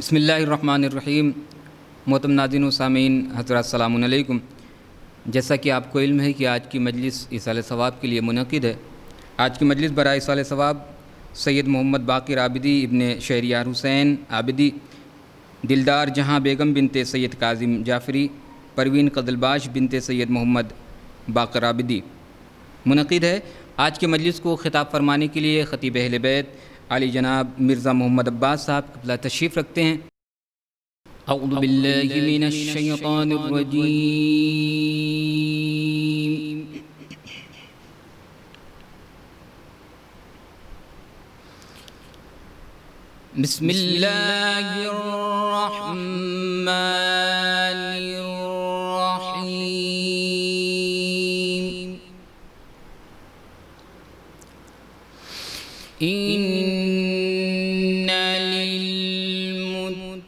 بسم اللہ الرحمن الرحیم۔ محترم ناظرین و سامعین حضرات السلام علیکم۔ جیسا کہ آپ کو علم ہے کہ آج کی مجلس ایصال ثواب کے لیے منعقد ہے۔ آج کی مجلس برائے ایصال ثواب سید محمد باقر عابدی ابن شہریار حسین عابدی، دلدار جہاں بیگم بنت سید کاظم جعفری، پروین قزلباش بنت سید محمد باقر عابدی منعقد ہے۔ آج کے مجلس کو خطاب فرمانے کے لیے خطیب اہل بیت علی جناب مرزا محمد عباس صاحب قبلہ تشریف رکھتے ہیں۔ اعوذ باللہ من الشیطان الرجیم، بسم اللہ الرحمن الرحیم۔ ان للمتقین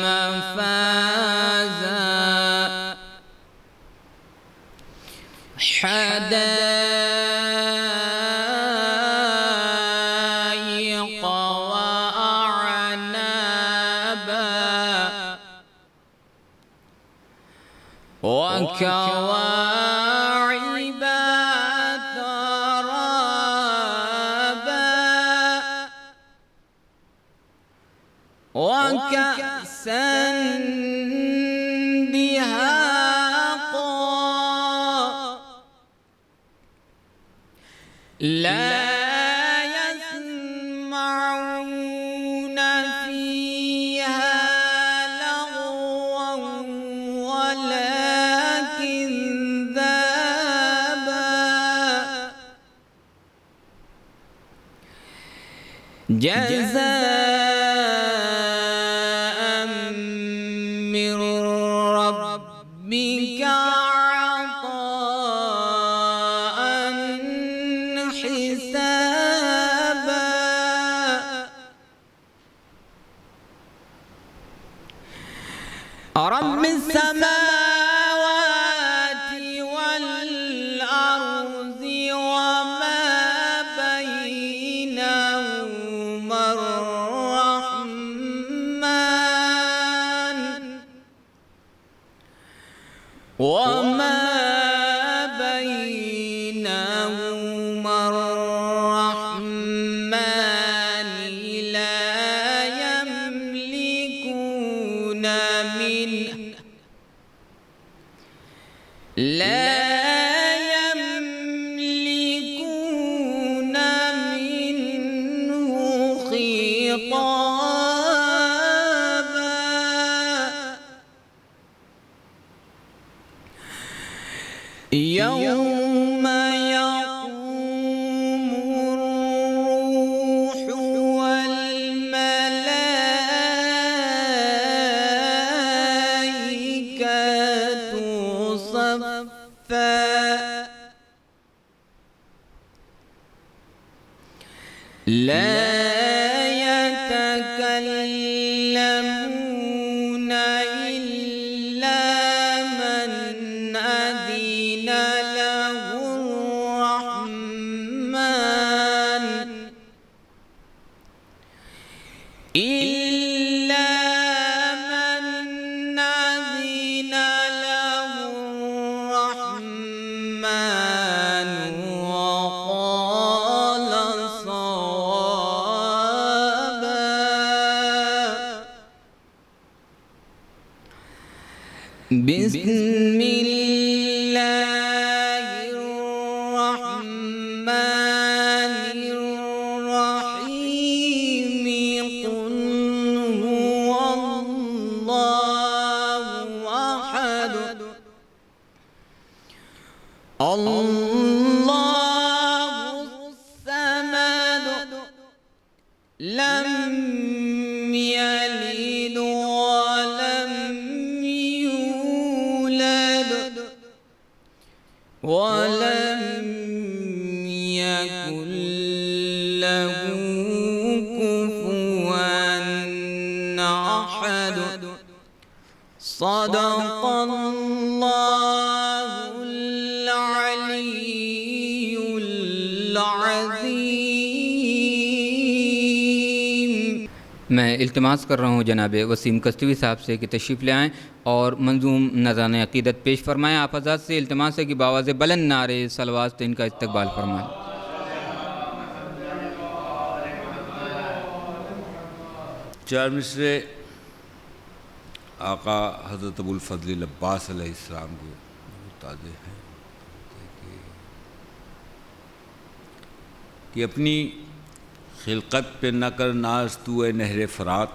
مفازا حدائق وأعنابا وكواعب ترابا وكأسا دهاقا لا يسمعون فيها لغوا ولا كذابا جزاء من ربك عطاء حسابا رب السماوات والأرض وما بينهما الرحمن وما بينهما الرحمن لا يملكون منه خطابا يوم يقوم الروح والملائكة صفا لا يتكلمون إلا من أذن له الرحمن إلا من أذن له الرحمن وقال صوابا بسم الله الرحمن الرحيم قل هو الله أحد الله الصمد لم يلد ولم يولد ولم يكن له كفوا أحد صدق الله العلي العظيم۔ میں التماس کر رہا ہوں جناب وسیم کستوی صاحب سے کہ تشریف لے آئیں اور منظوم نذران عقیدت پیش فرمائیں۔ آپ حضرات سے التماس ہے کہ بآواز بلند نعرے صلوات سے ان کا استقبال فرمائیں۔ چار مصرے آقا حضرت ابوالفضل عباس علیہ السلام کو تازے ہیں کہ اپنی خلقت پہ نہ کر ناز تو اے نہر فرات،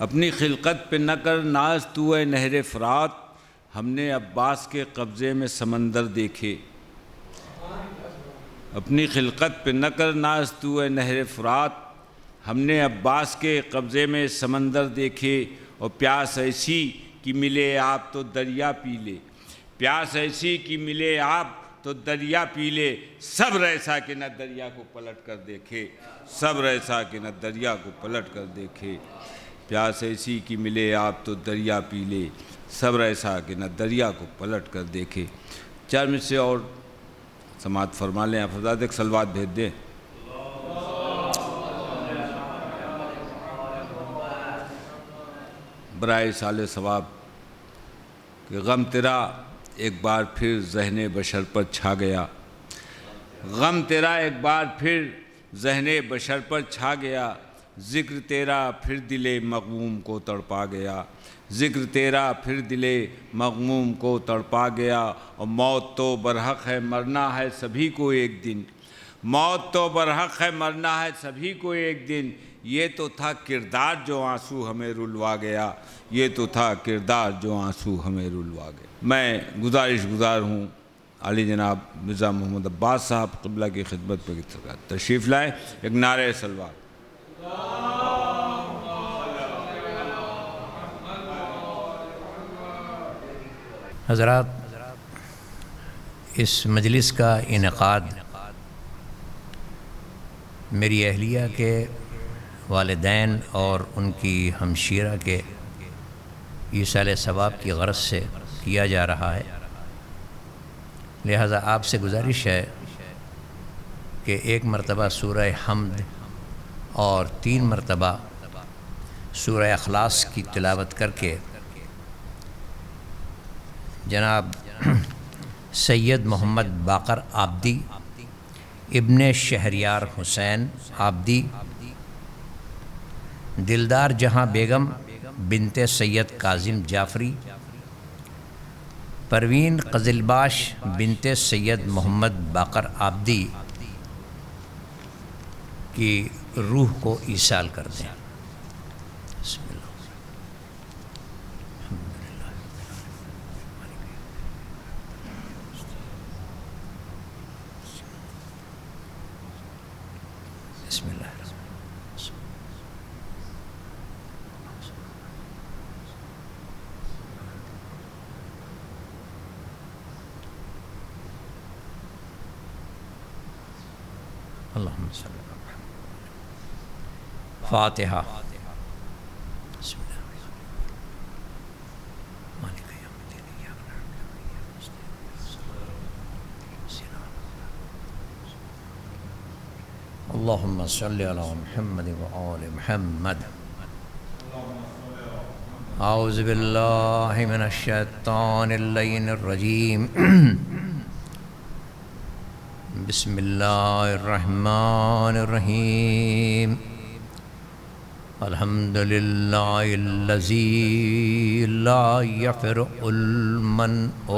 اپنی خلقت پہ نہ کر ناز تو اے نہر فرات، ہم نے عباس کے قبضے میں سمندر دیکھے۔ اپنی خلقت پہ نہ کر ناز تو اے نہر فرات، ہم نے عباس کے قبضے میں سمندر دیکھے، اور پیاس ایسی کہ ملے آپ تو دریا پی لے، پیاس ایسی کہ ملے آپ تو دریا پی لے، صبر ایسا کہ نہ دریا کو پلٹ کر دیکھے، صبر ایسا کہ نہ دریا کو پلٹ کر دیکھے، پیاس ایسی کہ ملے آپ تو دریا پی لے، صبر ایسا کہ نہ دریا کو پلٹ کر دیکھے۔ چار منٹ سے اور سماعت فرما لیں، آپ حضرات ایک صلوات بھیج دیں۔ برائے سال ثواب کہ غم تیرا ایک بار پھر ذہن بشر پر چھا گیا، غم تیرا ایک بار پھر ذہن بشر پر چھا گیا، ذکر تیرا پھر دل مغموم کو تڑپا گیا، ذکر تیرا پھر دل مغموم کو تڑپا گیا، اور موت تو برحق ہے مرنا ہے سبھی کو ایک دن، موت تو برحق ہے مرنا ہے سبھی کو ایک دن، یہ تو تھا کردار جو آنسو ہمیں رلوا گیا، یہ تو تھا کردار جو آنسو ہمیں رلوا گیا۔ میں گزارش گزار ہوں علی جناب مرزا محمد عباس صاحب قبلہ کی خدمت پہ تشریف لائیں، ایک نعرہ صلوات۔ حضرات، اس مجلس کا انعقاد میری اہلیہ کے والدین اور ان کی ہمشیرہ کے ایصال ثواب کی غرض سے کیا جا رہا ہے، لہذا آپ سے گزارش ہے کہ ایک مرتبہ سورہ حمد اور 3 مرتبہ سورہ اخلاص کی تلاوت کر کے جناب سید محمد باقر عابدی ابن شہریار حسین عابدی، دلدار جہاں بیگم بنت سید کاظم جعفری، پروین قزلباش بنت سید محمد باقر عابدی کی روح کو ایصال کر دیں۔ بسم اللہ۔ بسم اللہ۔ اللہم صلی اللہ علیہ وسلم۔ فاتحہ۔ بسم اللہ۔ اللہم صلی علی محمد وآل محمد۔ اعوذ باللہ من الشیطان اللعین الرجیم۔ بسم اللہ الرحمن الرحیم۔ الحمدللہ الذی لا یفرق المنع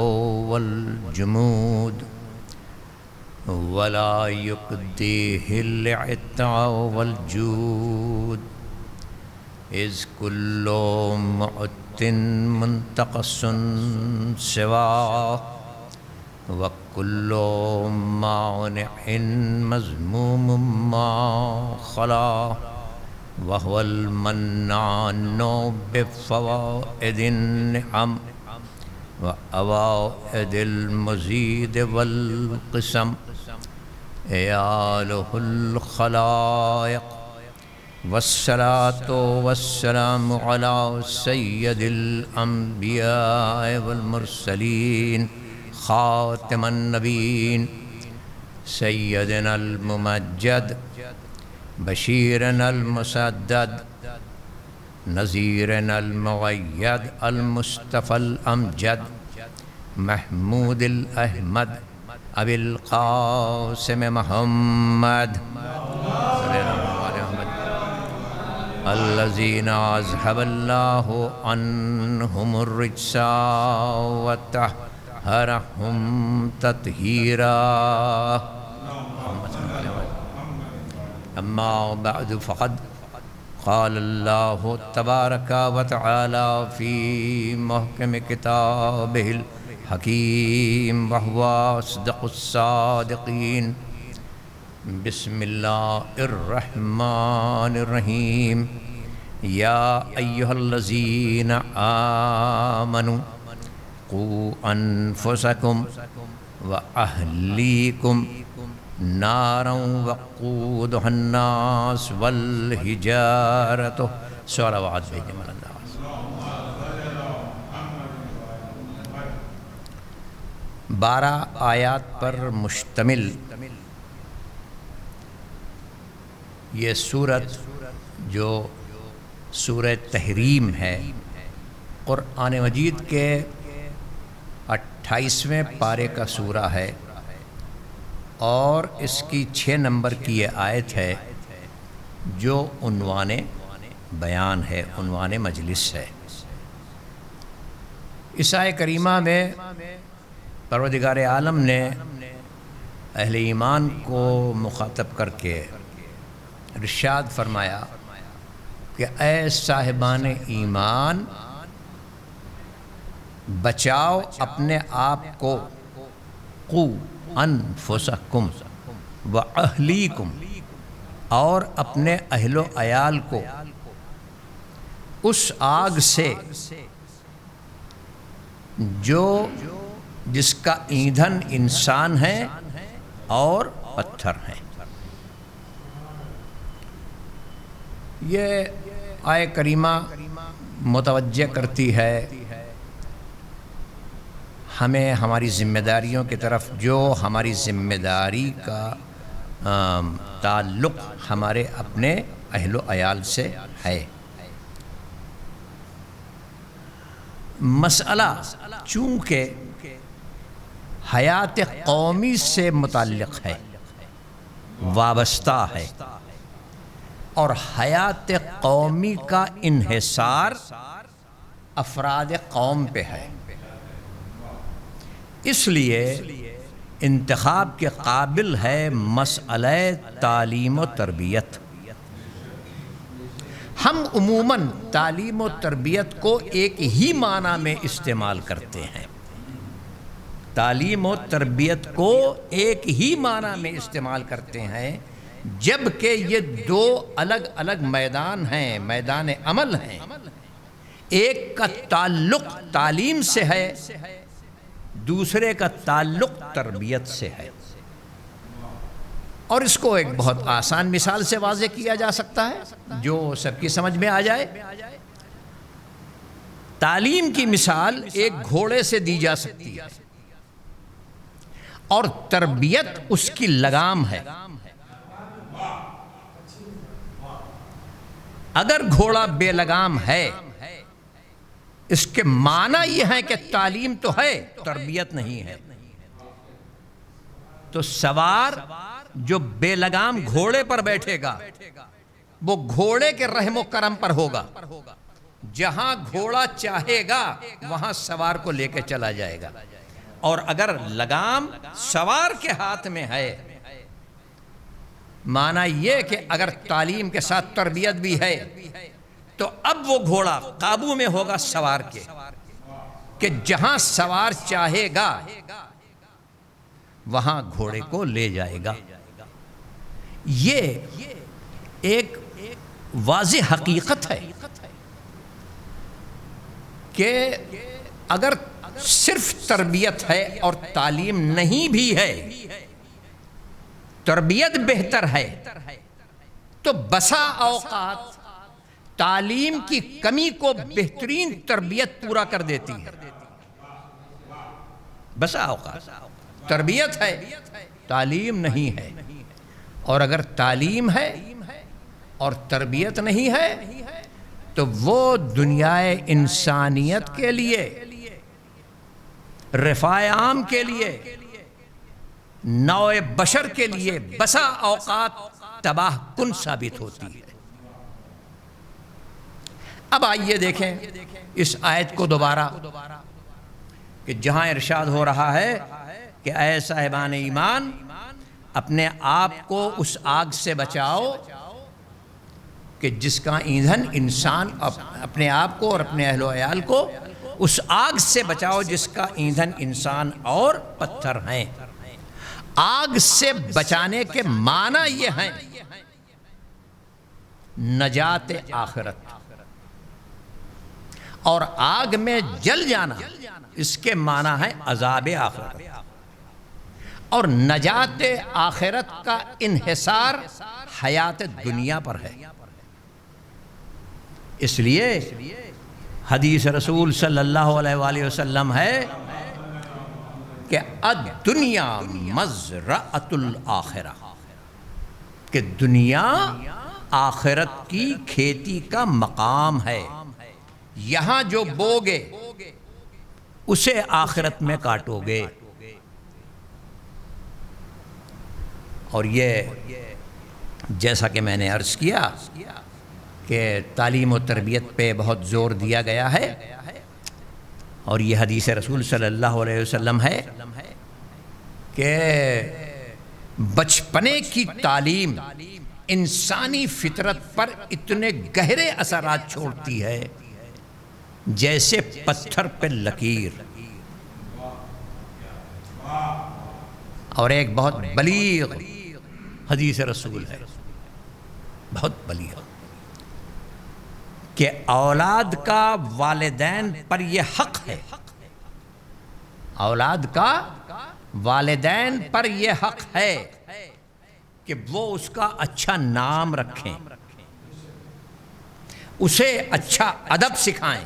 والجمود ولا یقدیہ العطاء والجود، اذ کل معت منتقص سواہ وَكُلُّ مَانِعٍ مَذْمُومٌ مَا خَلَا، وَهُوَ الْمَنَّانُ بِفَوَائِدِ النِّعَمِ وَأَوَائِدِ الْمَزِيدِ وَالْقِسَمِ، إِيَالُهُ الْخَلَائِقِ، والصلاة والسلام على سيد الأنبياء والمرسلين خاتم النبيين سيدنا الممجد بشيرنا المسدد نذيرنا المؤيد المصطفى الأمجد محمود الأحمد أبي القاسم محمد الذين أذهب الله عنهم الرجس وطهرهم تطهيرا. أما بعد فقد قال الله تبارك وتعالى في محكم كتابه الحكيم وهو أصدق الصادقين. بسم الله الرحمن الرحيم. يا أيها الذين آمنوا قوا أنفسكم وأهليكم نارا وقودها الناس والحجارة. صلوات بجمال الناس. بارہ آیات پر مشتمل یہ سورت جو سورہ تحریم ہے، قرآن مجید کے 28ویں پارے کا سورہ ہے اور اس کی 6 نمبر کی یہ آیت ہے جو عنوان بیان ہے، عنوان مجلس ہے۔ اس آیت کریمہ میں پروردگار عالم نے اہل ایمان کو مخاطب کر کے ارشاد فرمایا کہ اے صاحبان ایمان، بچاؤ اپنے آپ کو، قو انفسکم و اہلیکم، اور اپنے اہل و عیال کو اس آگ سے جس کا ایندھن انسان ہے اور پتھر ہیں۔ یہ آیت کریمہ متوجہ کرتی ہے ہمیں ہماری ذمہ داریوں کی طرف، جو ہماری ذمہ داری کا تعلق ہمارے اپنے اہل و عیال سے ہے۔ مسئلہ چونکہ حیات قومی سے متعلق ہے، وابستہ ہے، اور حیات قومی کا انحصار افراد قوم پہ ہے، اس لیے انتخاب کے قابل ہے مسئلہ تعلیم و تربیت۔ ہم عموماً تعلیم و تربیت کو ایک ہی معنی میں استعمال کرتے ہیں، تعلیم و تربیت کو ایک ہی معنی میں استعمال کرتے ہیں، جبکہ یہ 2 الگ الگ میدان ہیں، میدان عمل ہیں۔ ایک کا تعلق تعلیم سے ہے، دوسرے کا تعلق تربیت سے ہے، اور اس کو ایک بہت آسان مثال سے واضح کیا جا سکتا ہے جو سب کی سمجھ میں آ جائے۔ تعلیم کی مثال ایک گھوڑے سے دی جا سکتی ہے، اور تربیت اس کی لگام ہے۔ اگر گھوڑا بے لگام ہے، اس کے معنی یہ ہے کہ تعلیم تو ہے، تربیت نہیں ہے۔ تو سوار جو بے لگام گھوڑے پر بیٹھے گا وہ گھوڑے کے رحم و کرم پر ہوگا، جہاں گھوڑا چاہے گا وہاں سوار کو لے کے چلا جائے گا۔ اور اگر لگام سوار کے ہاتھ میں ہے، معنی یہ کہ اگر تعلیم کے ساتھ تربیت بھی ہے تو اب وہ گھوڑا قابو میں ہوگا سوار کے، کہ جہاں سوار چاہے گا وہاں گھوڑے کو لے جائے گا۔ یہ ایک واضح حقیقت ہے کہ اگر صرف تربیت ہے اور تعلیم نہیں بھی ہے، تربیت بہتر ہے تو بسا اوقات تعلیم کی کمی کو بہترین تربیت پورا کر دیتی ہے۔ بسا اوقات تربیت ہے، تعلیم نہیں ہے، اور اگر تعلیم ہے اور تربیت نہیں ہے تو وہ دنیائے انسانیت کے لیے، رفاع عام کے لیے، نوع بشر کے لیے بسا اوقات تباہ کن ثابت ہوتی ہے۔ اب آئیے دیکھیں اس آیت کو دوبارہ، کہ جہاں ارشاد ہو رہا ہے کہ اے صاحبان ایمان اپنے آپ کو اس آگ سے بچاؤ کہ جس کا ایندھن انسان، اپنے آپ کو اور اپنے اہل و عیال کو اس آگ سے بچاؤ جس کا ایندھن انسان اور پتھر ہیں۔ آگ سے بچانے کے معنی یہ ہیں نجات آخرت، اور آگ میں جل جانا اس کے معنی ہے عذاب آخرت، اور نجات آخرت کا انحصار حیات دنیا پر ہے۔ اس لیے حدیث رسول صلی اللہ علیہ وآلہ وسلم ہے کہ الدنیا مزرعۃ الآخرہ، کہ دنیا آخرت کی کھیتی کا مقام ہے، یہاں جو بوگے اسے آخرت میں کاٹو گے۔ اور یہ جیسا کہ میں نے عرض کیا کہ تعلیم و تربیت پہ بہت زور دیا گیا ہے، اور یہ حدیث رسول صلی اللہ علیہ وسلم ہے کہ بچپنے کی تعلیم انسانی فطرت پر اتنے گہرے اثرات چھوڑتی ہے جیسے پتھر پہ لکیر۔ اور ایک بہت بلیغ حدیث رسول ہے، بہت بلیغ، کہ اولاد کا والدین پر یہ حق ہے، اولاد کا والدین پر یہ حق ہے کہ وہ اس کا اچھا نام رکھیں، اسے اچھا ادب سکھائیں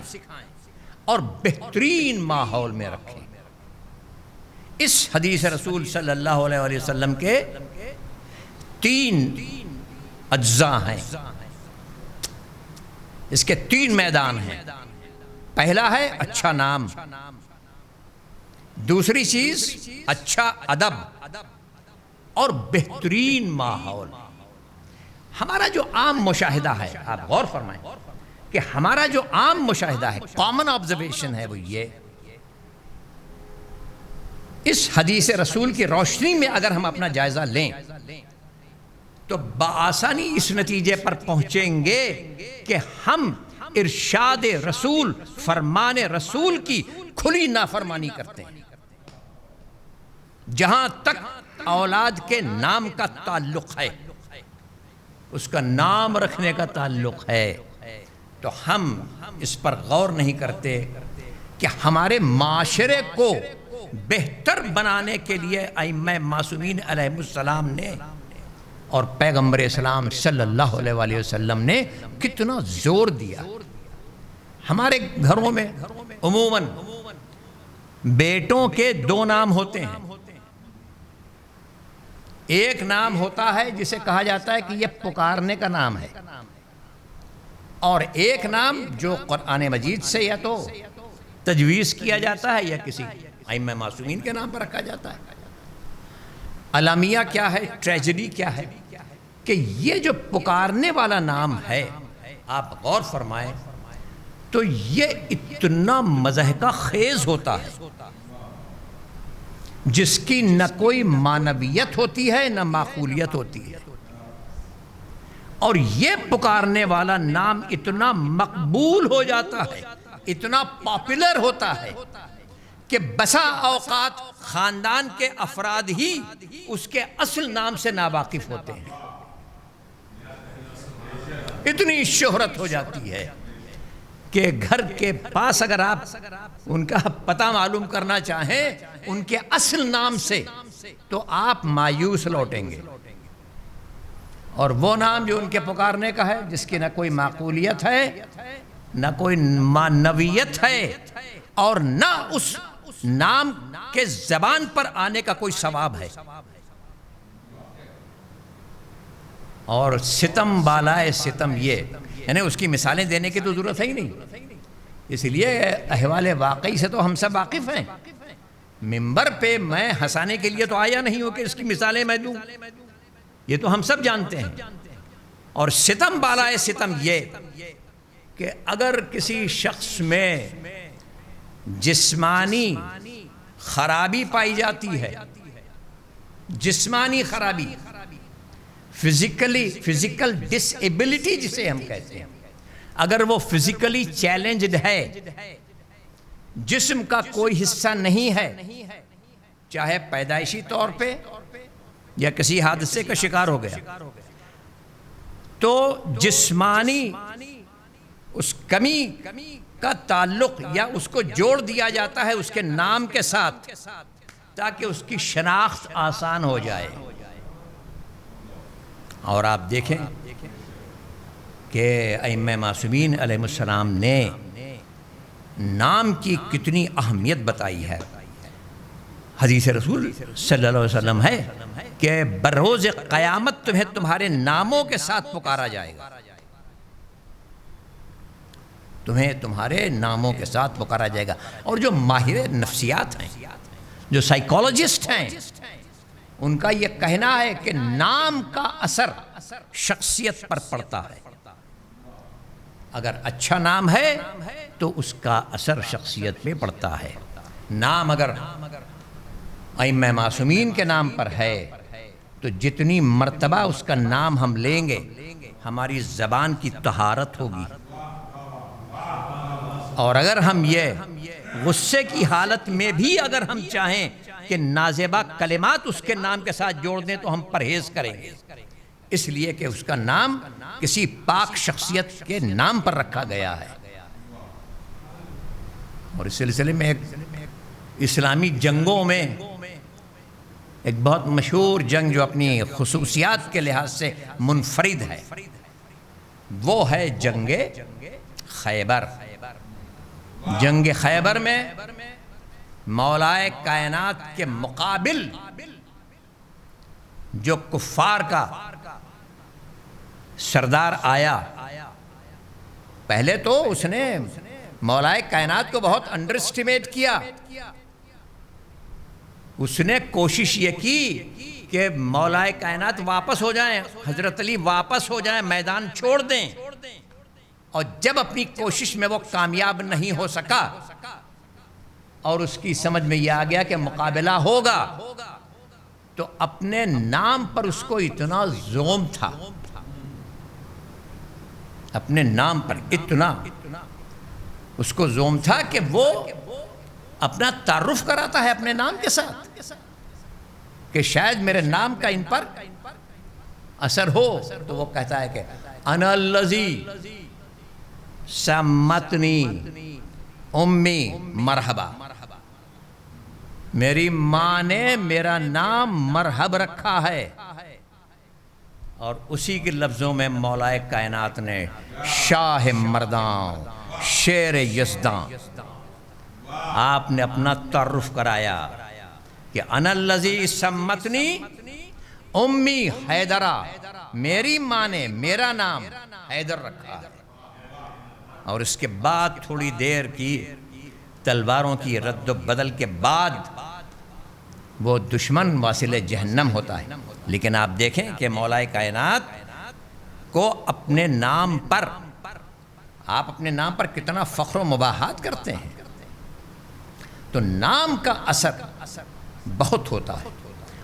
اور بہترین ماحول میں رکھیں۔ اس حدیث رسول صلی اللہ علیہ وآلہ وسلم کے 3 اجزاء ہیں، اس کے 3 میدان ہیں۔ پہلا ہے اچھا نام، دوسری چیز اچھا ادب اور بہترین ماحول۔ ہمارا جو عام مشاہدہ ہے، آپ غور فرمائیں کہ ہمارا جو عام مشاہدہ ہے، کامن آبزرویشن ہے، وہ یہ، اس حدیث رسول کی روشنی میں اگر ہم اپنا جائزہ لیں تو بآسانی اس نتیجے پر پہنچیں گے کہ ہم ارشاد رسول، فرمان رسول کی کھلی نافرمانی کرتے ہیں۔ جہاں تک اولاد کے نام کا تعلق ہے، اس کا نام رکھنے کا تعلق ہے، تو ہم اس پر غور نہیں کرتے کہ ہمارے معاشرے کو بہتر بنانے کے لیے ائمہ معصومین علیہ السلام نے اور پیغمبر اسلام صلی اللہ علیہ وآلہ وسلم نے کتنا زور دیا۔ ہمارے گھروں میں عموماً بیٹوں کے 2 نام ہوتے ہیں، ایک نام ہوتا ہے جسے کہا جاتا ہے کہ یہ پکارنے کا نام ہے، اور ایک نام جو قرآن مجید سے یا تو تجویز کیا جاتا ہے یا کسی ائمہ معصومین کے نام پر رکھا جاتا ہے۔ الامیہ کیا ہے، ٹریجڈی کیا ہے، کہ یہ جو پکارنے والا نام ہے، آپ غور فرمائیں تو یہ اتنا مضحکہ خیز ہوتا ہے جس کی نہ کوئی معنویت ہوتی ہے نہ معقولیت ہوتی ہے، اور یہ پکارنے والا نام اتنا مقبول ہو جاتا ہے، اتنا پاپولر ہوتا ہے کہ بسا اوقات خاندان کے افراد ہی اس کے اصل نام سے ناواقف ہوتے ہیں۔ اتنی شہرت ہو جاتی ہے کہ گھر کے پاس اگر آپ ان کا پتہ معلوم کرنا چاہیں ان کے اصل نام سے تو آپ مایوس لوٹیں گے، اور وہ نام جو ان کے پکارنے کا ہے جس کی نہ کوئی معقولیت ہے نہ کوئی معنویت ہے اور نہ اس نام کے زبان پر آنے کا کوئی ثواب ہے، اور ستم بالائے ستم یہ، یعنی اس کی مثالیں دینے کی تو ضرورت ہے ہی نہیں، اس لیے احوال واقعی سے تو ہم سب واقف ہیں۔ ممبر پہ میں ہنسانے کے لیے تو آیا نہیں ہوں کہ اس کی مثالیں میں دوں، یہ تو ہم سب جانتے ہیں۔ اور ستم بالائے ستم یہ کہ اگر کسی شخص میں جسمانی خرابی پائی جاتی ہے، جسمانی خرابی، فزیکل ڈس ایبلٹی جسے ہم کہتے ہیں، اگر وہ فزیکلی چیلنجڈ ہے، جسم کا کوئی حصہ نہیں ہے، چاہے پیدائشی طور پہ یا کسی حادثے کا شکار ہو گیا، تو جسمانی اس کمی کا تعلق یا اس کو جوڑ دیا جاتا ہے اس کے نام کے ساتھ تاکہ اس کی شناخت آسان ہو جائے۔ اور آپ دیکھیں کہ ائمہ معصومین علیہ السلام نے نام کی کتنی اہمیت بتائی ہے۔ حدیث رسول صلی اللہ علیہ وسلم ہے کہ بروز قیامت تمہیں تمہارے ناموں کے ساتھ پکارا جائے گا، تمہیں تمہارے ناموں کے ساتھ پکارا جائے گا۔ اور جو ماہر نفسیات ہیں، جو سائیکالوجسٹ ہیں، ان کا یہ کہنا ہے کہ نام کا اثر شخصیت پر پڑتا ہے۔ اگر اچھا نام ہے تو اس کا اثر شخصیت پہ پڑتا ہے۔ نام اگر ائمہ معصومین کے نام پر ہے تو جتنی مرتبہ اس کا نام ہم لیں گے ہماری زبان کی طہارت ہوگی، اور اگر ہم یہ غصے کی حالت میں بھی اگر ہم چاہیں کہ نازیبا کلمات اس کے نام کے ساتھ جوڑ دیں تو ہم پرہیز کریں گے، اس لیے کہ اس کا نام کسی پاک شخصیت کے نام پر رکھا گیا ہے۔ اور اس سلسلے میں اسلامی جنگوں میں ایک بہت مشہور جنگ جو اپنی خصوصیات کے لحاظ سے منفرد ہے، وہ ہے جنگ خیبر۔ جنگ خیبر میں مولائے کائنات کے مقابل جو کفار کا سردار آیا، پہلے تو اس نے مولائے کائنات کو بہت انڈر اسٹیمیٹ کیا۔ اس نے کوشش یہ کی کہ مولائے کائنات واپس ہو جائیں، حضرت علی واپس ہو جائیں، میدان چھوڑ دیں، اور جب اپنی کوشش میں وہ کامیاب نہیں ہو سکا اور اس کی سمجھ میں یہ آ گیا کہ مقابلہ ہوگا، تو اپنے نام پر اس کو اتنا زوم تھا، اپنے نام پر اتنا اس کو زوم تھا کہ وہ اپنا تعارف کراتا ہے اپنے نام کے ساتھ کہ شاید میرے نام کا ان پر اثر ہو، تو وہ کہتا ہے کہ انا الذی سمتنی امی مرحبا، میری ماں نے میرا نام مرحب رکھا ہے۔ اور اسی کے لفظوں میں مولائے کائنات نے شاہ مردان، شیر یزداں، آپ نے اپنا تعارف کرایا کہ انا الذی سمتنی امی حیدرہ، میری ماں نے میرا نام حیدر رکھا ہے۔ اور اس کے بعد تھوڑی دیر کی تلواروں کی رد و بدل کے بعد وہ دشمن واصل جہنم ہوتا ہے۔ لیکن آپ دیکھیں کہ مولائے کائنات کو اپنے نام پر، آپ اپنے نام پر کتنا فخر و مباحات کرتے ہیں، تو نام کا اثر بہت ہوتا ہے،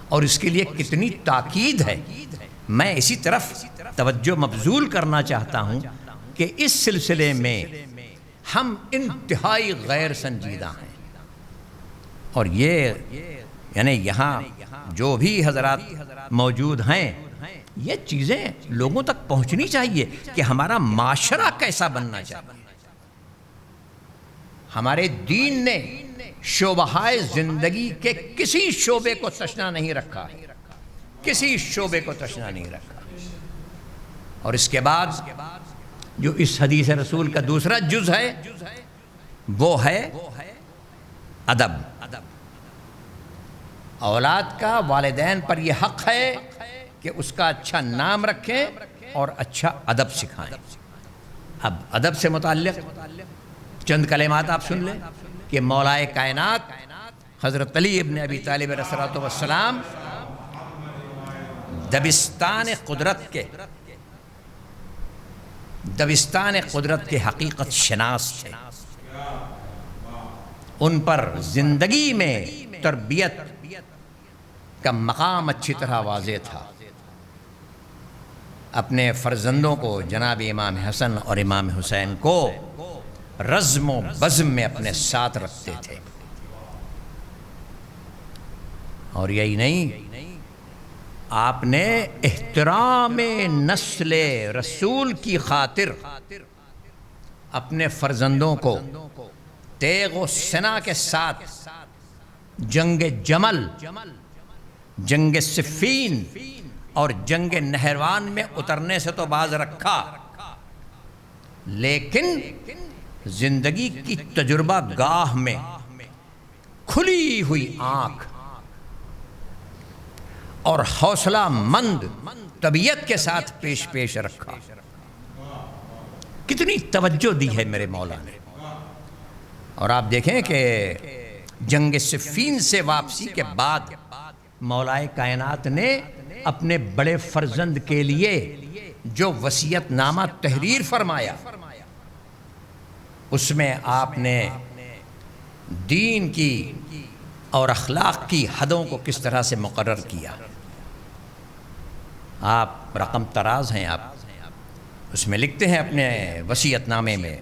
اور اس کے لیے کتنی تاکید ہے۔ میں اسی طرف توجہ مبذول کرنا چاہتا ہوں کہ اس سلسلے میں ہم انتہائی غیر سنجیدہ ہیں، اور یہ یعنی یہاں جو بھی حضرات موجود ہیں، یہ چیزیں لوگوں تک پہنچنی چاہیے کہ ہمارا معاشرہ کیسا بننا چاہیے۔ ہمارے دین نے شعبہ زندگی کے کسی شعبے کو تشنا نہیں رکھا، کسی شعبے کو تشنا نہیں رکھا۔ اور اس کے بعد جو اس حدیث رسول کا دوسرا جز ہے وہ ہے ادب۔ اولاد کا والدین پر یہ حق ہے کہ اس کا اچھا نام رکھیں اور اچھا ادب سکھائیں۔ اب ادب سے متعلق چند کلمات آپ سن لیں کہ مولائے کائنات حضرت علی ابن ابی طالب علیہ الصلوۃ والسلام دبستان قدرت کے حقیقت شناس تھے۔ ان پر زندگی میں تربیت کا مقام اچھی طرح واضح تھا۔ اپنے فرزندوں کو جناب امام حسن اور امام حسین کو رزم و بزم میں اپنے ساتھ رکھتے تھے۔ اور یہی نہیں، آپ نے احترام نسل رسول کی خاطر اپنے فرزندوں کو تیغ و سنا کے ساتھ جنگ جمل، جنگ صفین اور جنگ نہروان میں اترنے سے تو باز رکھا، لیکن زندگی کی تجربہ گاہ میں کھلی ہوئی آنکھ اور حوصلہ مند طبیعت کے ساتھ پیش رکھا۔ کتنی توجہ دی ہے میرے مولا نے۔ اور آپ دیکھیں کہ جنگ صفین سے واپسی کے بعد مولائے کائنات نے اپنے بڑے فرزند کے لیے جو وصیت نامہ تحریر فرمایا، اس میں آپ نے دین کی اور اخلاق کی حدوں کو کس طرح سے مقرر کیا۔ آپ رقم طراز ہیں، آپ اس میں لکھتے ہیں اپنے وصیت نامے میں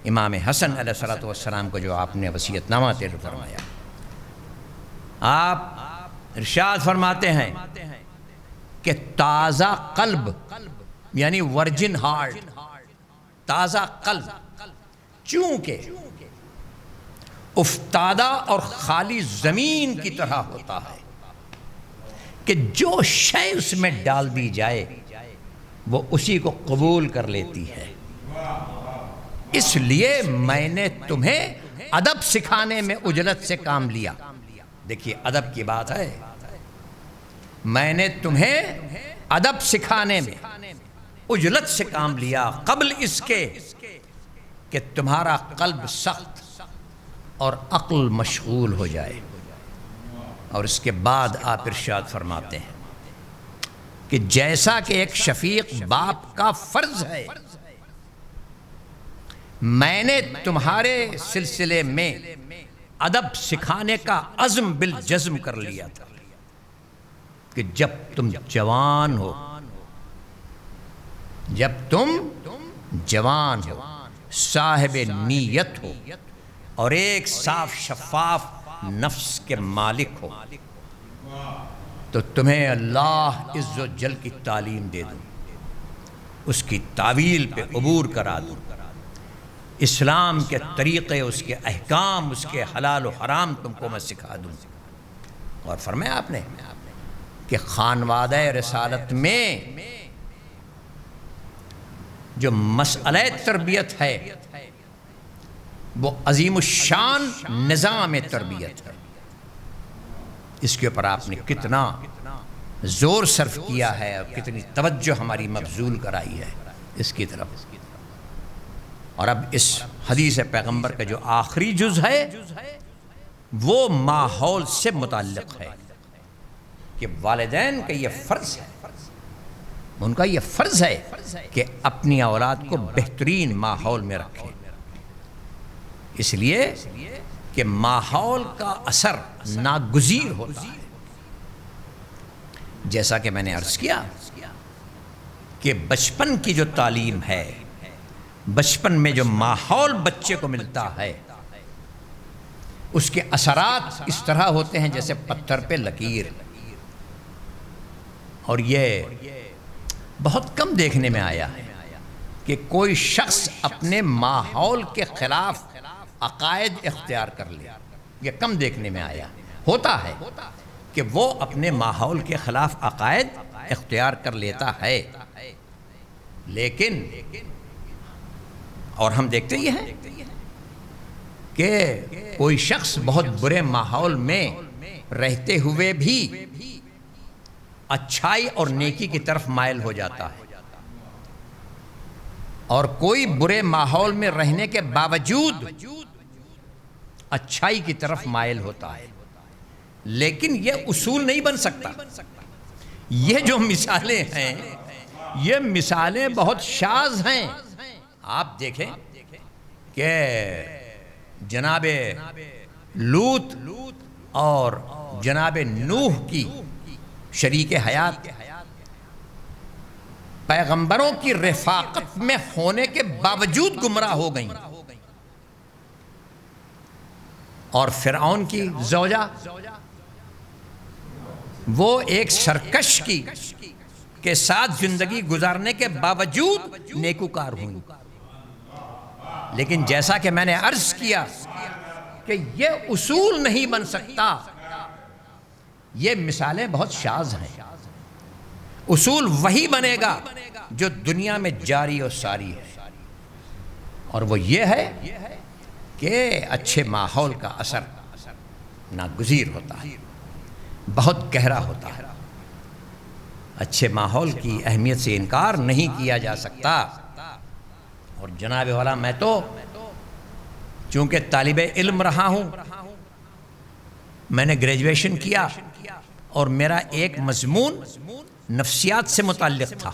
امام حسن علیہ الصلوۃ والسلام کو جو آپ نے وصیت نامہ تحریر فرمایا، آپ ارشاد فرماتے ہیں کہ تازہ قلب یعنی ورجن ہارٹ، تازہ قلب چونکہ افتادہ اور خالی زمین کی طرح ہوتا ہے کہ جو شے اس میں ڈال دی جائے وہ اسی کو قبول کر لیتی ہے۔ اس لیے میں نے تمہیں ادب سکھانے میں عجلت سے کام لیا۔ دیکھیے ادب کی بات ہے، میں نے تمہیں ادب سکھانے میں عجلت سے کام لیا قبل اس کے کہ تمہارا قلب سخت اور عقل مشغول ہو جائے۔ اور اس کے بعد آپ ارشاد فرماتے ہیں کہ جیسا کہ ایک شفیق باپ کا فرض ہے، میں نے تمہارے سلسلے میں ادب سکھانے کا عزم بالجزم کر لیا تھا کہ جب تم جوان ہو، صاحب نیت ہو اور ایک صاف شفاف نفس کے مالک ہو، تو تمہیں اللہ عز و جل کی تعلیم دے دوں، اس کی تعویل پہ عبور کرا دوں، اسلام کے طریقے، اس کے احکام، اس کے حلال و حرام تم کو میں سکھا دوں۔ اور فرمایا آپ نے کہ خانوادہ رسالت میں جو مسئلہ تربیت ہے وہ عظیم الشان نظام تربیت ہے۔ اس کے اوپر آپ نے کتنا زور صرف کیا ہے اور کتنی توجہ ہماری مبذول کرائی ہے اس کی طرف۔ اور اب اس حدیث پیغمبر کا جو آخری جز ہے وہ ماحول سے متعلق ہے کہ والدین کا یہ فرض ہے، ان کا یہ فرض ہے کہ اپنی اولاد کو بہترین ماحول میں رکھیں، اس لیے کہ ماحول کا اثر ناگزیر ہوتا ہے۔ جیسا کہ میں نے عرض کیا کہ بچپن کی جو تعلیم ہے، بچپن میں جو ماحول بچے کو ملتا ہے، اس کے اثرات اس طرح ہوتے ہیں جیسے پتھر پہ لکیر۔ اور یہ بہت کم دیکھنے میں آیا ہے کہ کوئی شخص اپنے ماحول کے خلاف عقائد اختیار کر لے، یہ کم دیکھنے میں آیا۔ ہوتا ہے کہ وہ اپنے ماحول کے خلاف عقائد اختیار کر لیتا ہے، لیکن اور ہم دیکھتے یہ ہیں کہ کوئی شخص بہت برے ماحول میں رہتے ہوئے بھی اچھائی اور نیکی کی طرف مائل ہو جاتا ہے، اور کوئی برے ماحول میں رہنے کے باوجود اچھائی کی طرف مائل ہوتا ہے۔ لیکن یہ اصول نہیں بن سکتا۔ یہ جو مثالیں ہیں، یہ مثالیں بہت شاذ ہیں۔ آپ دیکھیں کہ جناب لوط اور جناب نوح کی شریک حیات پیغمبروں کی رفاقت میں ہونے کے باوجود گمراہ ہو گئیں، اور فرعون کی زوجہ وہ ایک سرکش کی کے ساتھ زندگی گزارنے کے باوجود نیکوکار ہوئی۔ لیکن جیسا کہ میں نے عرض کیا کہ یہ اصول نہیں بن سکتا، یہ مثالیں بہت شاذ ہیں۔ اصول وہی بنے گا جو دنیا میں جاری و ساری ہے، اور وہ یہ ہے کہ اچھے ماحول کا اثر ناگزیر ہوتا ہے، بہت گہرا ہوتا ہے۔ اچھے ماحول کی اہمیت سے انکار نہیں کیا جا سکتا۔ اور جناب والا، میں تو چونکہ طالب علم رہا ہوں، میں نے گریجویشن کیا، اور میرا ایک مضمون نفسیات سے متعلق تھا،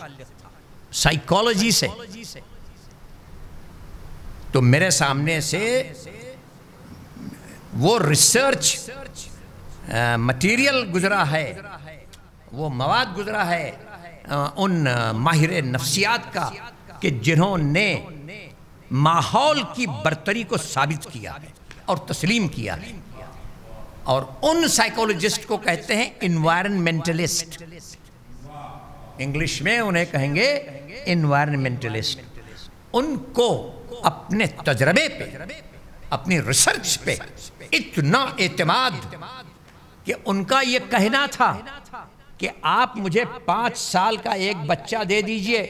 سائیکالوجی سے۔ تو میرے سامنے سے وہ ریسرچ مٹیریل گزرا ہے، وہ مواد گزرا ہے ان ماہر نفسیات کا کہ جنہوں نے ماحول کی برتری کو ثابت کیا ہے اور تسلیم کیا ہے، اور ان سائیکولوجسٹ کو کہتے ہیں انوائرنمنٹلسٹ۔ انگلش میں انہیں کہیں گے انوائرنمنٹلسٹ۔ ان کو اپنے تجربے پہ، اپنی ریسرچ پہ اتنا اعتماد کہ ان کا یہ کہنا تھا کہ آپ مجھے 5 سال کا ایک بچہ دے دیجئے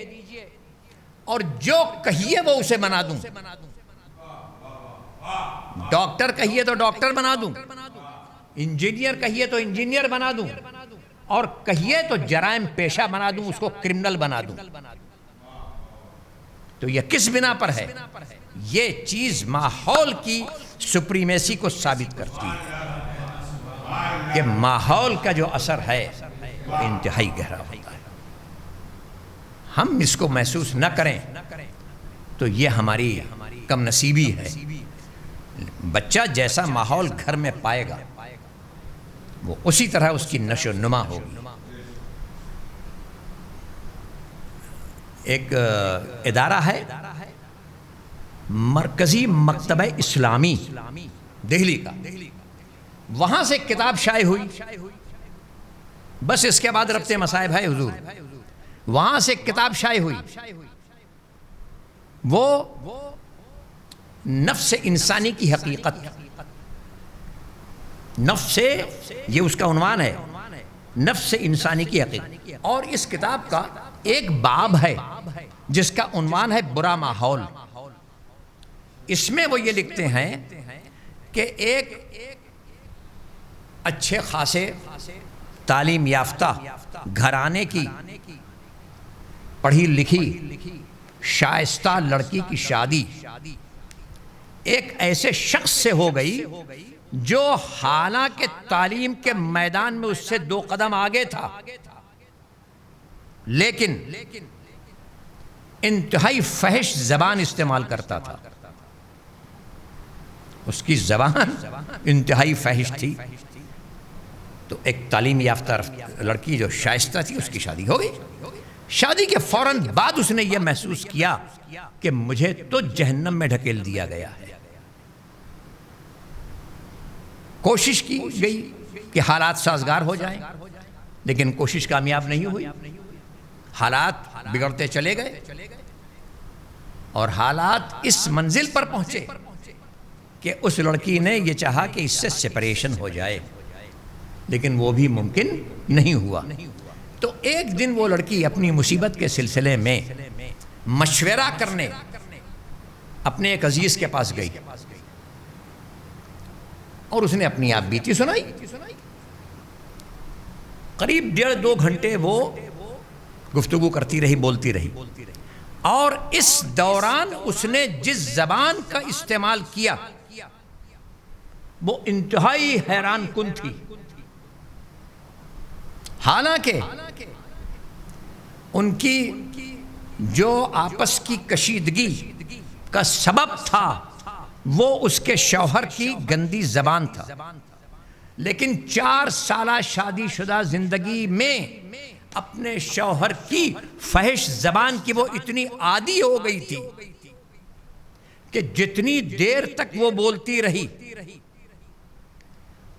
اور جو کہیے وہ اسے بنا دوں، ڈاکٹر کہیے تو ڈاکٹر بنا دوں، انجینئر کہیے تو انجینئر بنا دوں، اور کہیے تو جرائم پیشہ بنا دوں، اس کو کرمنل بنا دوں۔ تو یہ کس بنا پر ہے؟ یہ چیز ماحول کی سپریمیسی کو ثابت کرتی ہے کہ ماحول کا جو اثر ہے وہ انتہائی گہرا ہوتا ہے۔ ہم اس کو محسوس نہ کریں تو یہ ہماری کم نصیبی ہے۔ بچہ جیسا ماحول گھر میں پائے گا وہ اسی طرح اس کی نشو و نما ہوگی۔ ایک ادارہ ہے مرکزی مکتبہ اسلامی دہلی کا، وہاں سے کتاب شائع ہوئی، بس اس کے بعد ربط مصائب ہے حضور۔ وہاں سے کتاب شائع ہوئی، وہ نفس انسانی کی حقیقت، نفس، یہ اس کا عنوان ہے، نفس انسانی کی حقیقت۔ اور اس کتاب کا ایک باب ہے جس کا عنوان ہے برا ماحول۔ اس میں وہ یہ لکھتے ہیں کہ ایک اچھے خاصے تعلیم یافتہ گھرانے کی پڑھی لکھی شائستہ لڑکی کی شادی ایک ایسے شخص سے ہو گئی جو حالانکہ تعلیم کے میدان میں اس سے 2 قدم آگے تھا، لیکن انتہائی فحش زبان استعمال کرتا تھا۔ اس کی زبان انتہائی فحش تھی۔ تو ایک تعلیم یافتہ لڑکی جو شائستہ تھی، اس کی شادی ہو گئی۔ شادی کے فوراً بعد اس نے یہ محسوس کیا کہ مجھے تو جہنم میں ڈھکیل دیا گیا ہے۔ کوشش کی گئی کہ حالات سازگار ہو جائیں، لیکن کوشش کامیاب نہیں ہوئی۔ حالات بگڑتے چلے گئے اور حالات اس منزل پر پہنچے کہ اس لڑکی نے یہ چاہا کہ اس سے سپریشن ہو جائے، لیکن وہ بھی ممکن نہیں ہوا۔ تو ایک دن وہ لڑکی اپنی مصیبت کے سلسلے میں مشورہ کرنے اپنے ایک عزیز کے پاس گئی اور اس نے اپنی آپ بیتی سنائی۔ قریب 1.5-2 گھنٹے وہ گفتگو کرتی رہی، بولتی رہی، اور اس دوران اس نے جس زبان کا استعمال کیا وہ انتہائی حیران کن تھی۔ حالانکہ ان کی جو آپس کی کشیدگی کا سبب تھا وہ اس کے شوہر کی گندی زبان تھا، لیکن 4 سالہ شادی شدہ زندگی میں اپنے شوہر کی فحش زبان کی وہ اتنی عادی ہو گئی تھی کہ جتنی دیر تک وہ بولتی رہی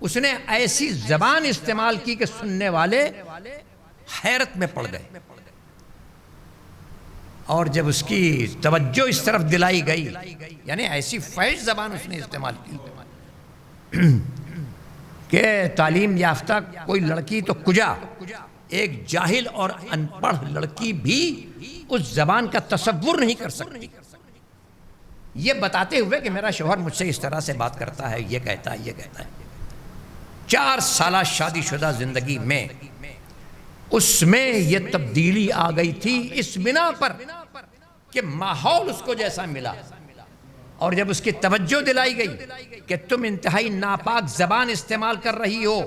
اس نے ایسی زبان استعمال کی کہ سننے والے حیرت میں پڑ گئے، اور جب اس کی توجہ اس طرف دلائی گئی، یعنی ایسی فحش زبان اس نے استعمال کی کہ تعلیم یافتہ کوئی لڑکی تو کجا، ایک جاہل اور ان پڑھ لڑکی بھی اس زبان کا تصور نہیں کر سکتی، یہ بتاتے ہوئے کہ میرا شوہر مجھ سے اس طرح سے بات کرتا ہے، یہ کہتا ہے، یہ کہتا ہے۔ 4 سالہ شادی شدہ زندگی میں اس میں یہ تبدیلی آ گئی تھی اس بنا پر کہ ماحول اس کو جیسا ملا، اور جب اس کی توجہ دلائی گئی کہ تم انتہائی ناپاک زبان استعمال کر رہی ہو،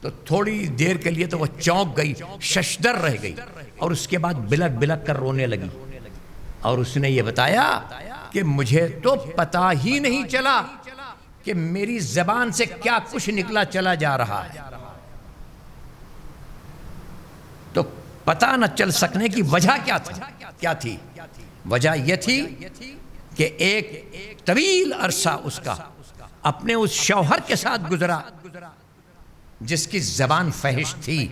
تو تھوڑی دیر کے لیے تو وہ چونک گئی، ششدر رہ گئی، اور اس کے بعد بلک بلک کر رونے لگی، اور اس نے یہ بتایا کہ مجھے تو پتہ ہی نہیں چلا کہ میری زبان سے کیا کچھ نکلا چلا جا رہا ہے۔ تو پتہ نہ چل سکنے کی وجہ کیا تھی؟ وجہ یہ تھی کہ ایک طویل عرصہ اس کا اپنے اس شوہر کے ساتھ گزرا جس کی زبان فحش تھی،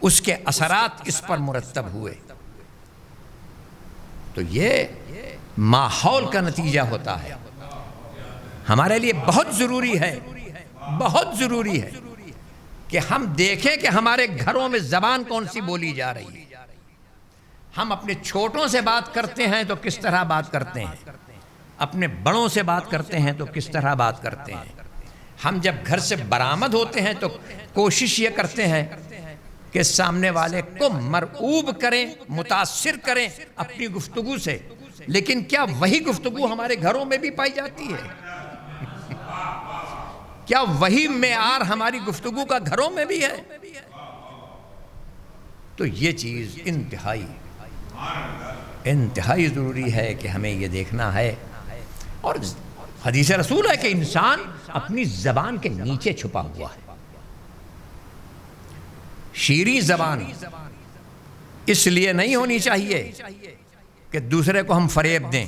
اس کے اثرات اس پر مرتب ہوئے۔ تو یہ ماحول کا نتیجہ ہوتا ہے۔ ہمارے لیے بہت ضروری ہے کہ ہم دیکھیں کہ ہمارے گھروں میں زبان کون سی بولی جا رہی ہے۔ ہم اپنے چھوٹوں سے بات کرتے ہیں تو کس طرح بات کرتے ہیں، اپنے بڑوں سے بات کرتے ہیں تو کس طرح بات کرتے ہیں۔ ہم جب گھر سے برآمد ہوتے ہیں تو کوشش یہ کرتے ہیں کہ سامنے والے کو مرعوب کریں، متاثر کریں اپنی گفتگو سے، لیکن کیا وہی گفتگو ہمارے گھروں میں بھی پائی جاتی ہے؟ کیا وہی معیار ہماری گفتگو کا گھروں میں بھی ہے؟ تو یہ چیز انتہائی ضروری ہے کہ ہمیں یہ دیکھنا ہے، اور حدیث رسول ہے کہ انسان اپنی زبان کے نیچے چھپا ہوا ہے۔ شیریں زبان اس لیے نہیں ہونی چاہیے کہ دوسرے کو ہم فریب دیں،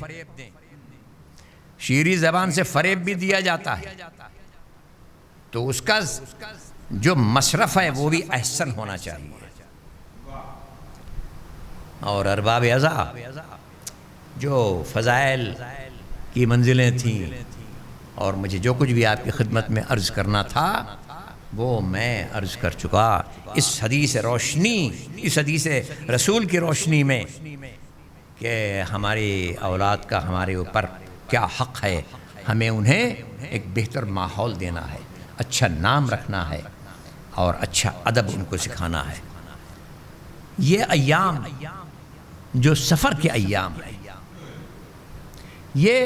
شیریں زبان سے فریب بھی دیا جاتا ہے، تو اس کا جو مصرف ہے وہ بھی احسن ہونا چاہیے۔ اور ارباب ازا جو فضائل کی منزلیں تھیں، اور مجھے جو کچھ بھی آپ کی خدمت میں عرض کرنا تھا وہ میں عرض کر چکا۔ اس حدیث رسول کی روشنی میں کہ ہماری اولاد کا ہمارے اوپر کیا حق ہے، ہمیں انہیں ایک بہتر ماحول دینا ہے، اچھا نام رکھنا ہے، اور اچھا ادب ان کو سکھانا ہے۔ یہ ایام جو سفر کے ایام ہیں، یہ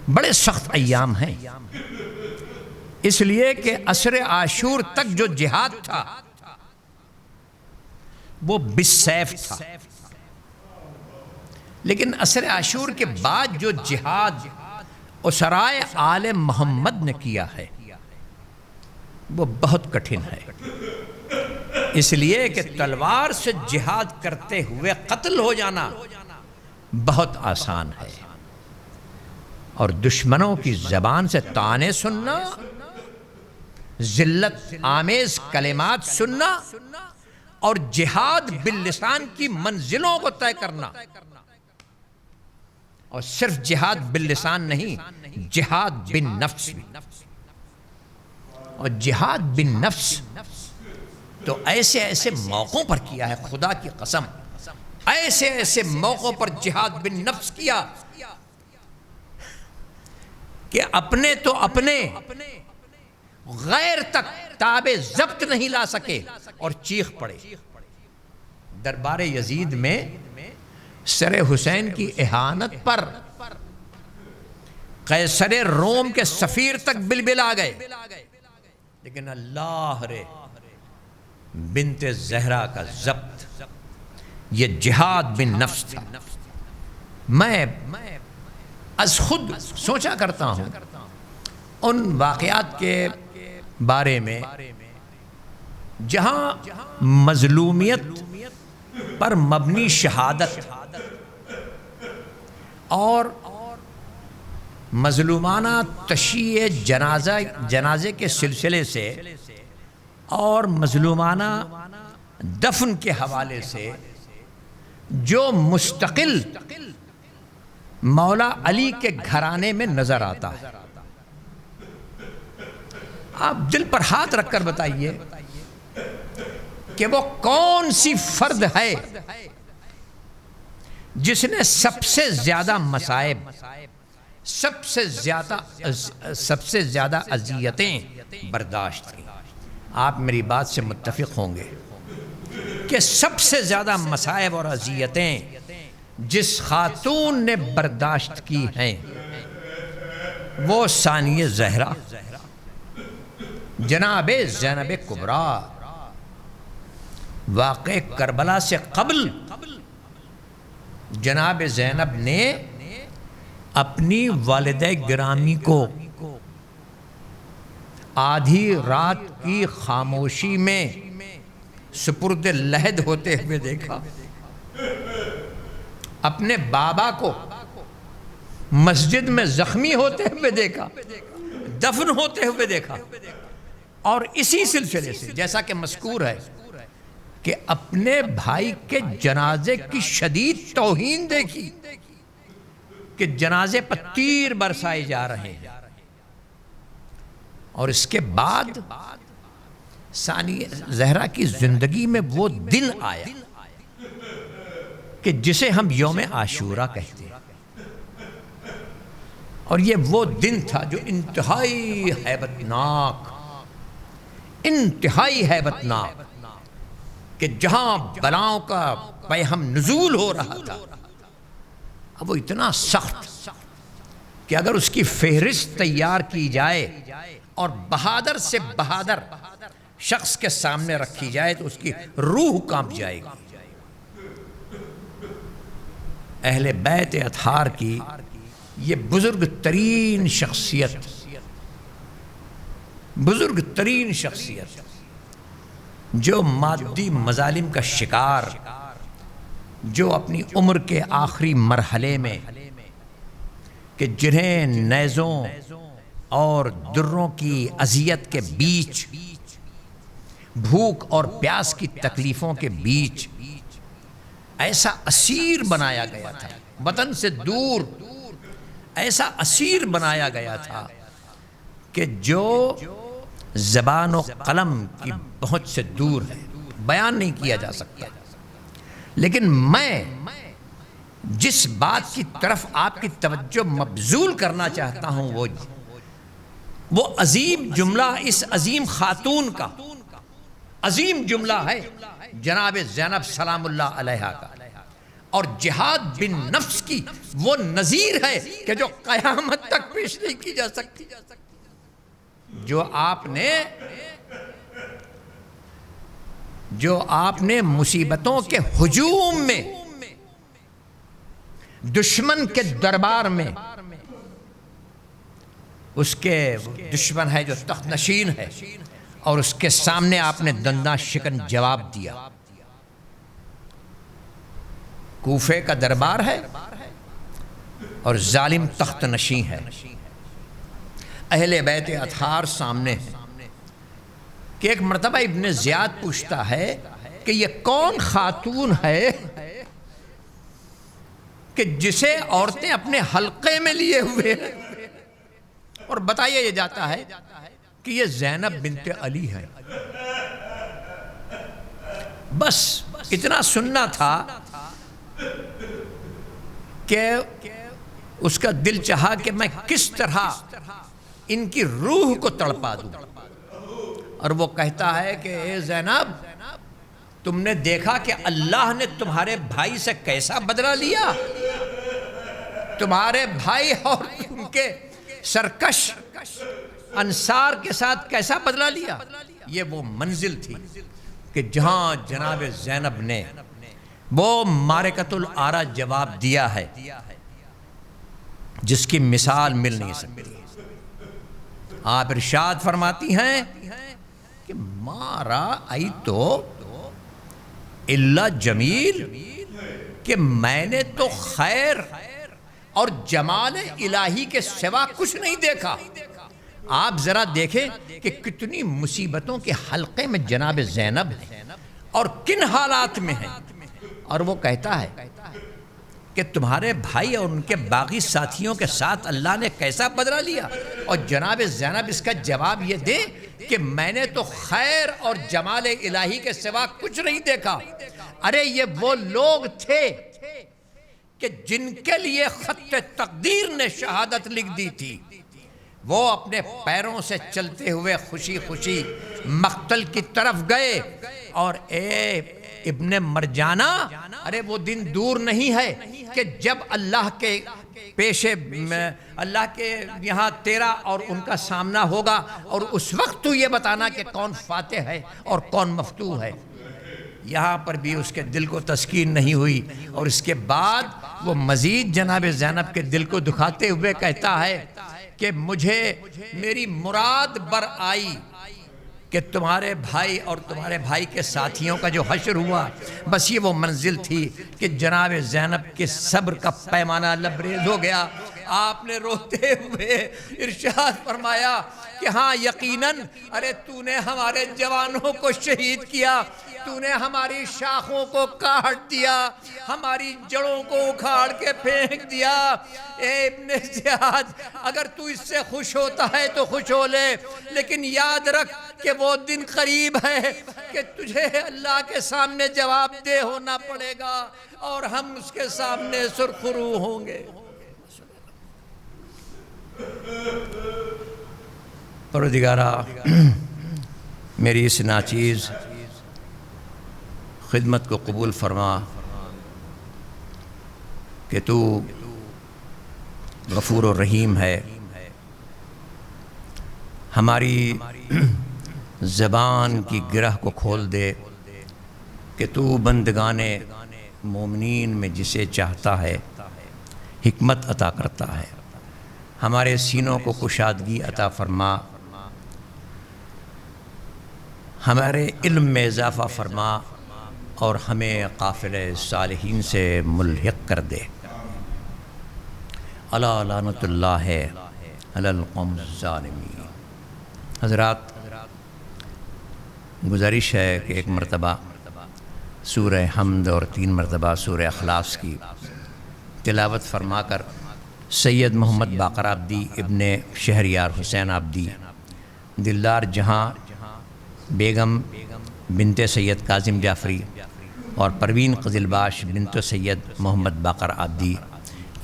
بڑے سخت ایام ہیں، اس لیے کہ عصر عاشور تک جو جہاد تھا وہ بالسیف تھا، لیکن عصر عاشور کے بعد جو جہاد اسرائے آل محمد نے کیا ہے وہ بہت کٹھن ہے، اس لیے کہ تلوار سے جہاد کرتے ہوئے قتل ہو جانا بہت آسان ہے، اور دشمنوں کی زبان سے طعنے سننا، ذلت آمیز کلمات سننا، اور جہاد باللسان کی منزلوں کو طے کرنا، اور صرف جہاد باللسان نہیں، جہاد بالنفس بھی۔ اور جہاد بالنفس تو ایسے ایسے موقعوں پر کیا ہے، خدا کی قسم ایسے ایسے موقعوں پر جہاد بالنفس کیا کہ اپنے غیر تک تاب ضبط نہیں لا سکے اور چیخ پڑے۔ دربار یزید میں سر حسین کی اہانت پر قیصر روم کے سفیر تک بلبلا گئے، لیکن اللہ رے بنت زہرا کا ضبط یہ جہاد بن نفس تھا۔ میں از خود سوچا کرتا ہوں ان واقعات کے بارے میں جہاں مظلومیت پر مبنی شہادت اور مظلومانہ تشییع جنازے کے سلسلے سے اور مظلومانہ دفن کے حوالے سے جو مستقل مولا علی کے گھرانے میں نظر آتا ہے، آپ دل پر ہاتھ رکھ کر بتائیے کہ وہ کون سی فرد ہے جس نے سب سے زیادہ مصائب، سب سے زیادہ اذیتیں برداشت کی۔ آپ میری بات سے متفق ہوں گے کہ سب سے زیادہ مصائب اور اذیتیں جس خاتون نے برداشت کی ہیں وہ ثانیہ زہرا جناب زینب کبریٰ۔ واقع کربلا سے قبل جناب زینب نے اپنی والدہ گرامی کو آدھی رات کی خاموشی میں سپرد لحد ہوتے ہوئے دیکھا، اپنے بابا کو مسجد میں زخمی ہوتے ہوئے دیکھا، دفن ہوتے ہوئے دیکھا، اور اسی سلسلے سے جیسا کہ مذکور ہے کہ اپنے بھائی کے جنازے کی شدید توہین دیکھی کہ جنازے پر تیر برسائے جا رہے ہیں۔ اور اس کے بعد ثانیہ زہرا کی زندگی میں وہ دن آیا کہ جسے ہم یوم عاشورہ کہتے ہیں، اور یہ وہ دن تھا جو انتہائی ہیبت ناک کہ جہاں بلاؤں کا پیہم نزول ہو رہا تھا، اب وہ اتنا سخت کہ اگر اس کی فہرست تیار کی جائے اور بہادر سے بہادر شخص کے سامنے رکھی جائے تو اس کی روح کانپ جائے گی۔ اہل بیت اطہار کی یہ بزرگ ترین شخصیت جو مادی مظالم کا شکار، جو اپنی عمر کے آخری مرحلے میں کہ جنہیں نیزوں اور دروں کی اذیت کے بیچ، بھوک اور پیاس کی تکلیفوں کے بیچ ایسا اسیر بنایا گیا تھا، وطن سے دور ایسا اسیر بنایا گیا تھا کہ جو زبان و قلم کی پہنچ سے دور ہے، بیان نہیں کیا جا سکتا۔ لیکن میں جس بات کی طرف آپ کی توجہ مبذول کرنا چاہتا ہوں وہ عظیم جملہ اس عظیم خاتون کا عظیم جملہ ہے جناب زینب سلام اللہ علیہا کا، اور جہاد بن نفس کی وہ نظیر ہے کہ جو قیامت تک پیش نہیں کی جا سکتی، جو آپ نے مصیبتوں کے ہجوم میں، دشمن کے دربار میں، اس کے دشمن ہے جو تخت نشین ہے، اور اس کے سامنے آپ نے دنداں شکن جواب دیا۔ کوفے کا دربار ہے اور ظالم تخت نشین ہے، اہل بیت اطہار سامنے ہے کہ ایک مرتبہ ابن زیاد پوچھتا ہے کہ یہ کون خاتون ہے کہ جسے عورتیں اپنے حلقے میں لیے ہوئے ہیں، اور بتایا یہ جاتا ہے کہ یہ زینب بنت علی ہے۔ بس اتنا سننا تھا کہ اس کا دل چاہا کہ میں کس طرح ان کی روح کو تڑپا دوں، اور وہ کہتا ہے کہ اے زینب تم نے دیکھا کہ اللہ نے تمہارے بھائی سے کیسا بدلہ لیا، تمہارے بھائی اور ان کے سرکش انصار کے ساتھ کیسا بدلہ لیا۔ یہ وہ منزل تھی کہ جہاں جناب زینب نے وہ معرکۃ الآرا جواب دیا ہے جس کی مثال مل نہیں سکتی۔ آپ ارشاد فرماتی ہیں کہ ما رأیت الا جمیل، کہ میں نے تو خیر اور جمال الہی کے سوا کچھ نہیں دیکھا۔ آپ ذرا دیکھیں کہ کتنی مصیبتوں کے حلقے میں جناب زینب ہیں اور کن حالات میں ہیں، اور وہ کہتا ہے کہ تمہارے بھائی اور ان کے باقی ساتھیوں کے ساتھ اللہ نے کیسا بدلہ لیا، اور جناب زینب اس کا جواب یہ دے کہ میں نے تو خیر اور جمال الہی کے سوا کچھ نہیں دیکھا۔ ارے یہ وہ لوگ تھے کہ جن کے لیے خط تقدیر نے شہادت لکھ دی تھی، وہ اپنے پیروں سے چلتے ہوئے خوشی خوشی مقتل کی طرف گئے، اور اے ابن مرجانہ، ارے وہ دن دور نہیں ہے کہ جب اللہ کے اللہ کے یہاں تیرا اور ان کا سامنا ہوگا، اور اس وقت تو یہ بتانا کہ کون فاتح ہے اور کون مفتوح ہے۔ یہاں پر بھی اس کے دل کو تسکین نہیں ہوئی، اور اس کے بعد وہ مزید جناب زینب کے دل کو دکھاتے ہوئے کہتا ہے کہ مجھے میری مراد بر آئی کہ تمہارے بھائی اور تمہارے بھائی کے ساتھیوں کا جو حشر ہوا، بس یہ وہ منزل تھی کہ جناب زینب کے صبر کا پیمانہ لبریز ہو گیا۔ آپ نے روتے ہوئے ارشاد فرمایا کہ ہاں یقیناً، ارے تو نے ہمارے جوانوں کو شہید کیا، تو نے ہماری شاخوں کو کاٹ دیا، ہماری جڑوں کو اکھاڑ کے پھینک دیا۔ اے ابن زیاد، اگر تو اس سے خوش ہوتا ہے تو خوش ہو لے، لیکن یاد رکھ کہ وہ دن قریب ہے کہ تجھے اللہ کے سامنے جواب دہ ہونا پڑے گا، اور ہم اس کے سامنے سرخرو ہوں گے۔ پروردگارا، میری اس ناچیز خدمت کو قبول فرما کہ تو غفور و رحیم ہے، ہماری زبان کی گرہ کو کھول دے کہ تو بندگان مومنین میں جسے چاہتا ہے حکمت عطا کرتا ہے۔ ہمارے سینوں کو کشادگی عطا فرما، ہمارے علم میں اضافہ فرما، اور ہمیں قافلہ صالحین سے ملحق کر دے۔ الا لعنت اللہ علی القوم الظالمین۔ حضرات، گزارش ہے کہ ایک مرتبہ سورہ حمد اور 3 مرتبہ سورہ اخلاص کی تلاوت فرما کر سید محمد باقر آبدی ابن شہریار حسین آبدی، دلدار جہاں بیگم بنت سید کاظم جعفری اور پروین قزلباش بنت سید محمد باقر آبدی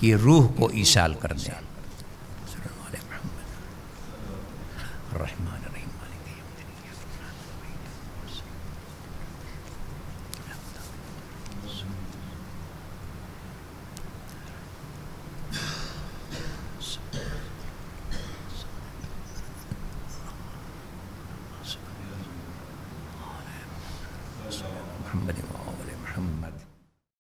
کی روح کو ایصال کر دیں۔ الرحمن الرحیم مالک یوم الدین۔ محمد و آل محمد۔